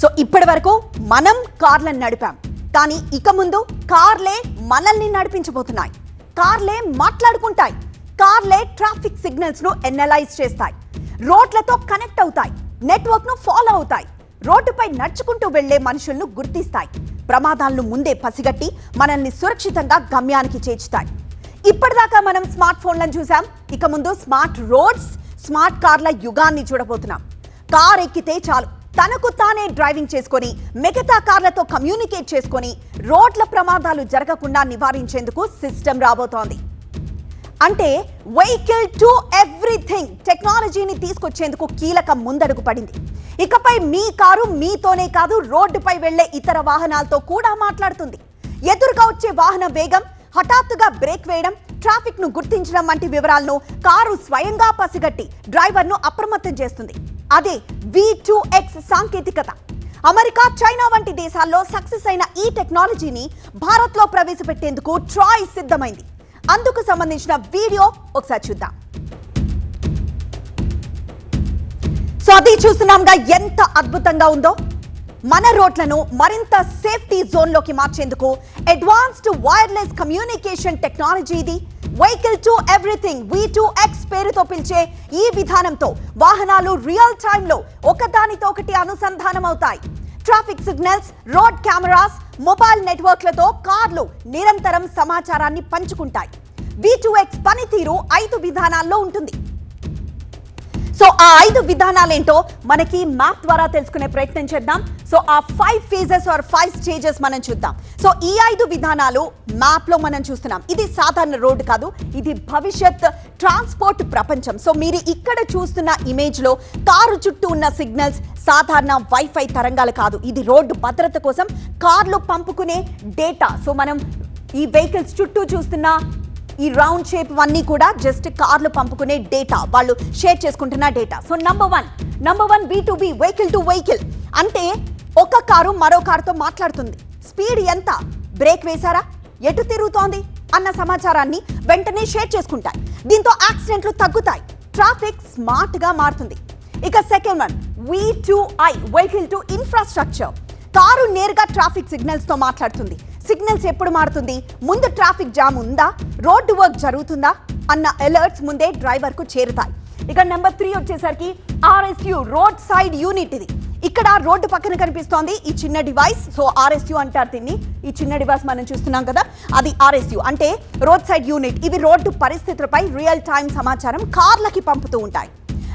So ఇప్పటి వరకు మనం కార్లను నడిపాం, కానీ ఇక ముందు కార్లే మనల్ని నడిపించబోతున్నాయి. కార్లే మాట్లాడుకుంటాయి, కార్లే ట్రాఫిక్ సిగ్నల్స్ ను ఎనలైజ్ చేస్తాయి, రోడ్లతో కనెక్ట్ అవుతాయి, నెట్వర్క్ ను ఫాలో అవుతాయి, రోడ్డుపై నడుచుకుంటూ వెళ్లే మనుషులను గుర్తిస్తాయి, ప్రమాదాలను ముందే పసిగట్టి మనల్ని సురక్షితంగా గమ్యానికి చేర్చుతాయి. ఇప్పటిదాకా మనం స్మార్ట్ ఫోన్లను చూసాం, ఇక ముందు స్మార్ట్ రోడ్స్, స్మార్ట్ కార్ల యుగాన్ని చూడబోతున్నాం. కార్ ఎక్కితే చాలు తనకు తానే డ్రైవింగ్ చేసుకొని మిగతా కార్లతో కమ్యూనికేట్ చేసుకొని రోడ్ల ప్రమాదాలు జరగకుండా నివారించేందుకు సిస్టమ్ రాబోతోంది. అంటే వెహికల్ టు ఎవ్రీథింగ్ టెక్నాలజీని తీసుకొచ్చేందుకు కీలక ముందడుగు పడింది. ఇకపై మీ కారు మీతోనే కాదు, రోడ్డుపై వెళ్లే ఇతర వాహనాలతో కూడా మాట్లాడుతుంది. ఎదురుగా వచ్చే వాహన వేగం, హఠాత్తుగా బ్రేక్ వేయడం, ట్రాఫిక్ ను గుర్తించడం వంటి వివరాలను కారు స్వయంగా పసిగట్టి డ్రైవర్ ను అప్రమత్తం చేస్తుంది. అదే V2X సాంకేతికత. అమెరికా, చైనా వంటి దేశాల్లో సక్సెస్ అయిన ఈ టెక్నాలజీని భారత్ లో ప్రవేశపెట్టేందుకు ట్రాయ్ సిద్ధమైంది. అందుకు సంబంధించిన వీడియో ఒకసారి చూద్దాం. సో అది చూస్తున్నాంగా ఎంత అద్భుతంగా ఉందో. మన రోడ్లను మరింత సేఫ్టీ జోన్ లోకి మార్చేందుకు అడ్వాన్స్డ్ వైర్లెస్ కమ్యూనికేషన్ టెక్నాలజీ ఇది. వెహికల్ టు ఎవ్రీథింగ్ V2X పేరుతో పిలిచే ఈ విధానంతో వాహనాలు రియల్ టైంలో ఒకదానితో ఒకటి అనుసంధానం అవుతాయి. Traffic signals, road cameras, mobile నెట్వర్క్లతో కార్లు నిరంతరం సమాచారాన్ని పంచుకుంటాయి. V2X పనితీరు 5 విధానాల్లో ఉంటుంది. సో ఆ 5 విధానాలేంటో మనకి మ్యాప్ ద్వారా తెలుసుకునే ప్రయత్నం చేద్దాం. సో ఆ 5 ఫేజెస్ ఆర్ 5 స్టేజెస్ మనం చూద్దాం. సో ఈ 5 విధానాలు మ్యాప్ లో మనం చూస్తున్నాం. ఇది సాధారణ రోడ్డు కాదు, ఇది భవిష్యత్ ట్రాన్స్పోర్ట్ ప్రపంచం. సో మీరు ఇక్కడ చూస్తున్న ఇమేజ్ లో కారు చుట్టూ ఉన్న సిగ్నల్స్ సాధారణ వైఫై తరంగాలు కాదు, ఇది రోడ్డు భద్రత కోసం కార్లు పంపుకునే డేటా. సో మనం ఈ వెహికల్స్ చుట్టూ చూస్తున్న ఈ రౌండ్ షేప్ అన్నీ కూడా జస్ట్ కార్లు పంపుకునే డేటా, వాళ్ళు షేర్ చేసుకుంటున్న data. So number one V2B vehicle to vehicle అంటే ఒక కారు మరో కారుతో మాట్లాడుతుంది. స్పీడ్ ఎంత, బ్రేక్ వేశారా, ఎటు తిరుగుతోంది అన్న సమాచారాన్ని వెంటనే షేర్ చేసుకుంటాయి. దీంతో యాక్సిడెంట్లు తగ్గుతాయి, ట్రాఫిక్ స్మార్ట్ గా మారుతుంది. ఇక second one V2I vehicle to infrastructure. Car నేరుగా ట్రాఫిక్ సిగ్నల్స్ తో మాట్లాడుతుంది. సిగ్నల్స్ ఎప్పుడు మారుతుంది, ముందు ట్రాఫిక్ జామ్ ఉందా, రోడ్డు వర్క్ జరుగుతుందా అన్న అలర్ట్స్ ముందే డ్రైవర్ కు చేరుతాయి. ఇక నెంబర్ 3 వచ్చేసరికి RSU రోడ్ సైడ్ యూనిట్. ఇది ఇక్కడ రోడ్డు పక్కన కనిపిస్తోంది ఈ చిన్న డివైస్. సో RSU అంటారు దీన్ని. ఈ చిన్న డివైస్ మనం చూస్తున్నాం కదా, అది RSU అంటే రోడ్ సైడ్ యూనిట్. ఇవి రోడ్డు పరిస్థితులపై రియల్ టైం సమాచారం కార్లకి పంపుతూ ఉంటాయి.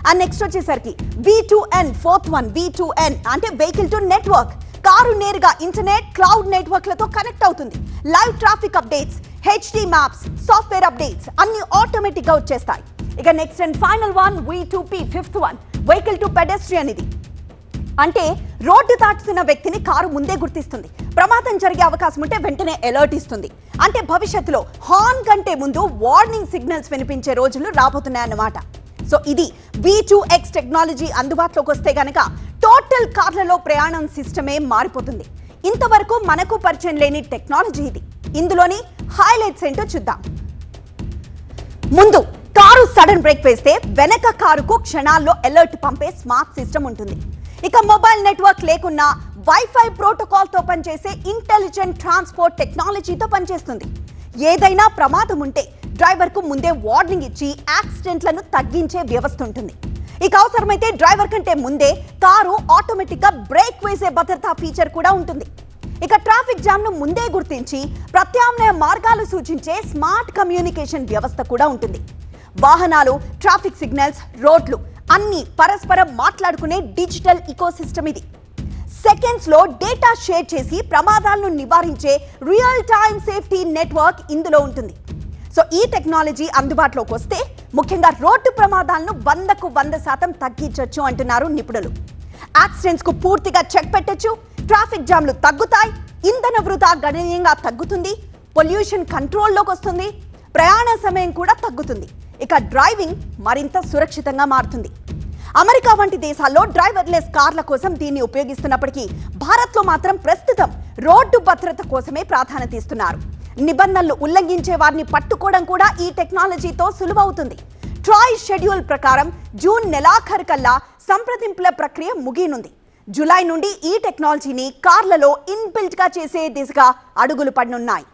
అండ్ నెక్స్ట్ వచ్చేసరికి V2N ఫోర్త్ వన్ V2N అంటే వెహికల్ టు నెట్వర్క్. కారు నేరుగా ఇంటర్నెట్, క్లౌడ్ నెట్వర్క్లతో కనెక్ట్ అవుతుంది. Live traffic updates, HD maps, software updates అన్ని ఆటోమేటిక్ గా వచ్చేస్తాయి. ఇక next and final one V2P fifth one vehicle to pedestrian. ఇది అంటే రోడ్డు దాటుతున్న వ్యక్తిని కారు ముందే గుర్తిస్తుంది. ప్రమాదం జరిగే అవకాశం ఉంటే వెంటనే అలర్ట్ ఇస్తుంది. అంటే భవిష్యత్తులో హార్న్ కంటే ముందు వార్నింగ్ సిగ్నల్స్ వినిపించే రోజులు రాబోతున్నాయన్నమాట. సో ఇది V2X టెక్నాలజీ అందుబాటులోకి వస్తే గనక టోటల్ కార్లలో ప్రయాణం సిస్టమే మారిపోతుంది. ఇంతవరకు మనకు పరిచయం లేని టెక్నాలజీ ఇది. ఇందులోని హైలైట్స్ ఏంటో చూద్దాం. ముందు కారు సడన్ బ్రేక్ వేస్తే వెనక కారుకు క్షణాల్లో అలర్ట్ పంపే స్మార్ట్ సిస్టమ్ ఉంటుంది. ఇక మొబైల్ నెట్వర్క్ లేకున్నా వైఫై ప్రోటోకాల్ తో పనిచేసే ఇంటెలిజెంట్ ట్రాన్స్పోర్ట్ టెక్నాలజీతో పనిచేస్తుంది. ఏదైనా ప్రమాదం ఉంటే డ్రైవర్ కు ముందే వార్నింగ్ ఇచ్చి యాక్సిడెంట్లను తగ్గించే వ్యవస్థ ఉంటుంది. ఇక అవసరమైతే డ్రైవర్ కంటే ముందే కారు ఆటోమేటిక్ గా బ్రేక్ వేసే భద్రతా ఫీచర్ కూడా ఉంటుంది. ఇక ట్రాఫిక్ జామ్ ను ముందే గుర్తించి ప్రత్యామ్నాయ మార్గాలు సూచించే స్మార్ట్ కమ్యూనికేషన్ వ్యవస్థ కూడా ఉంటుంది. వాహనాలు, ట్రాఫిక్ సిగ్నల్స్, రోడ్లు అన్ని పరస్పరం మాట్లాడుకునే డిజిటల్ ఇకోసిస్టమ్ ఇది. సెకండ్స్ లో డేటా షేర్ చేసి ప్రమాదాలను నివారించే రియల్ టైమ్ సేఫ్టీ నెట్వర్క్ ఇందులో ఉంటుంది. సో ఈ టెక్నాలజీ అందుబాటులోకి వస్తే ముఖ్యంగా రోడ్డు ప్రమాదాలను 100కు 100% తగ్గించొచ్చు అంటున్నారు నిపుణులు. యాక్సిడెంట్స్ కు పూర్తిగా చెక్ పెట్టొచ్చు, ట్రాఫిక్ జామ్లు తగ్గుతాయి, ఇంధన వృధా గణనీయంగా తగ్గుతుంది, పొల్యూషన్ కంట్రోల్లోకి వస్తుంది, ప్రయాణ సమయం కూడా తగ్గుతుంది. ఇక డ్రైవింగ్ మరింత సురక్షితంగా మారుతుంది. అమెరికా వంటి దేశాల్లో డ్రైవర్లెస్ కార్ల కోసం దీన్ని ఉపయోగిస్తున్నప్పటికీ భారత్లో మాత్రం ప్రస్తుతం రోడ్డు భద్రత కోసమే ప్రాధాన్యత ఇస్తున్నారు. నిబంధనలు ఉల్లంఘించే వారిని పట్టుకోవడం కూడా ఈ టెక్నాలజీతో సులువవుతుంది. ట్రాయ్ షెడ్యూల్ ప్రకారం జూన్ నెలాఖరు కల్లా సంప్రదింపుల ప్రక్రియ ముగియనుంది. జూలై నుండి ఈ టెక్నాలజీని కార్లలో ఇన్బిల్ట్ గా చేసే దిశగా అడుగులు పడనున్నాయి.